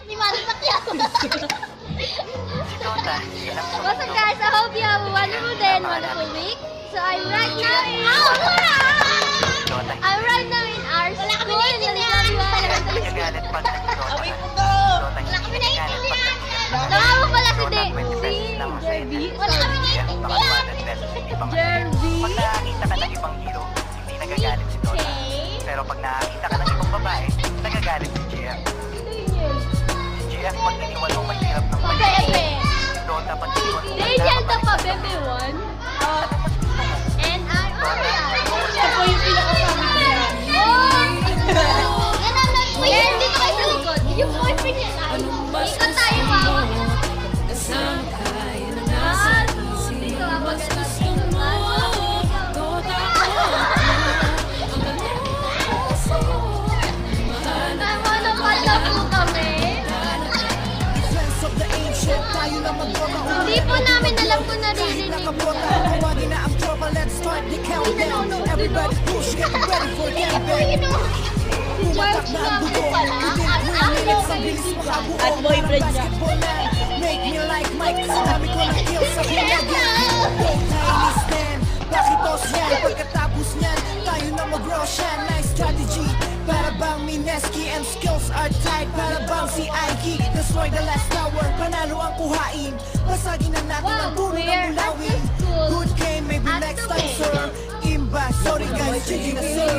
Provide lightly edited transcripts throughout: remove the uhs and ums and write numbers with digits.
Ni Manny Pacquiao. Si Dota, ilang What's up guys? I hope you have a wonderful day and wonderful week. So I'm right now in I'm right now in our school in Alibaba Elementary School. Nagagalit pag nag-Dota. Away po to! Wala kami naiintindihan. Tama mo pala si Jerby. Wala kami naiintindihan. Jerby. Pag nakakita ka ng ibang hero, hindi nagagalit si Dota. Pero pag nakakita ka ng ibang babae, nagagalit si GF. Si GF pag iniwan mo mahirap ng Bebe. Si Dota pag iniwan mo Rachel to pa, Bebe 1. And I'm Ariel. Siya po yung pinakasama ko yan. Oh! Yan, dito kayo sa likod. Yung boyfriend niya. Ikot tayo, mama. Dito ako Tama na pala po kami. Hindi po namin alam kung naririnig niya. Everybody push, get ready for game, baby. Si George nga po pala. At boyfriend niya. Make me like Mike, sinabi ko ng kill sa pinagyan. Don't tiny stand, pakitos yan. Pagkatapos niyan, tayo na mag-Roshan. Nice strategy, para bang Mineski and skills are tight. Para bang si Aiki, destroy the last tower. Panalo ang kuhain, basagin na natin ang puno ng bulawin. Good game, maybe next time, sir. Imba, sorry guys, changing na sir.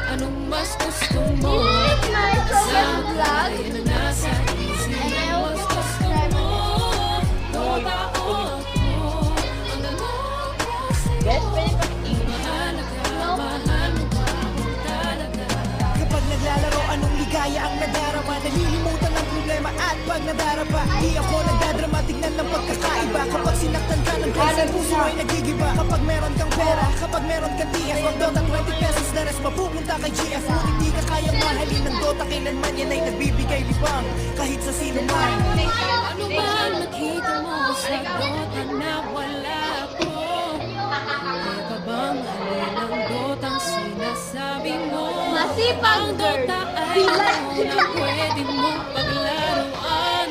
Anong mas gusto mo? This is my children's vlog. Na nasa isip And I mo, hope mas you gusto subscribe. mo. Dota ako. Ang dalawa sa'yo. Guys, pwede pa tingin. Mahalaga, mahal mo ba ako talaga? Kapag naglalaro, anong ligaya ang nadarama? Nalilimutan ang problema at pag nadarapa, di ako nagdadrama, tignan ng pagkakaiba. Kapag sinaktan ka ng guys, ang puso ay nagigiba. Kapag meron kang pera, kapag meron kang TF, wag Dota 20 pesos na res, mapupunta kay GF. Ngunit di ka kayang mahalin ng Dota, kailanman yan ay nagbibigay libang kahit sa sino man. Ano ba nakita mo sa Dota na wala ko? Hindi ka ba mahalin ang Dotang sinasabi mo? Masipag Ang girl. Dota ay ano na pwede mong paglaruan.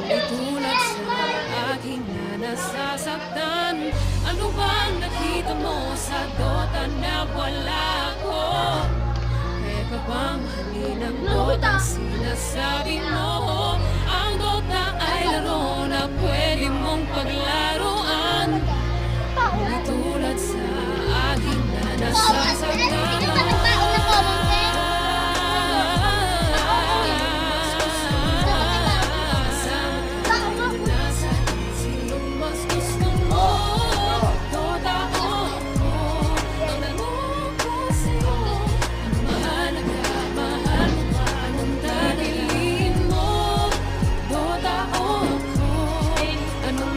Hindi tulad sa aking na nasasaktan. Ano bang nakita mo sa Dota na wala ko? Kaya ka ba mahalin ang Dotang sinasabi mo? Ang Dota ay laro na pwede mong paglaruan. Hindi tulad sa aking na nasasaktan.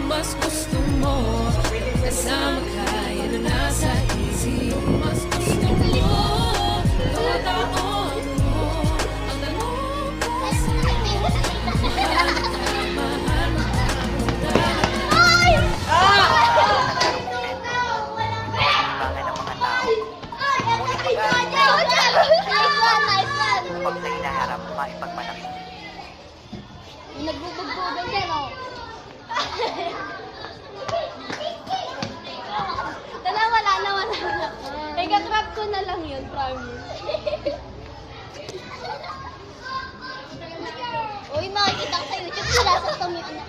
Mas gusto mo kasama ka, yan ang nasa isip. Mas gusto mo Dota o ako. Ang tanong kasi mahal mo Bagay ng mga tao. Pag na hinaharap, maipagmalaki. Nagbubugbugan dyan, oh. Wala na. Ika-trap ko na lang yun, promise. Uy, makikita ko sa YouTube, wala sa Tommy, anak.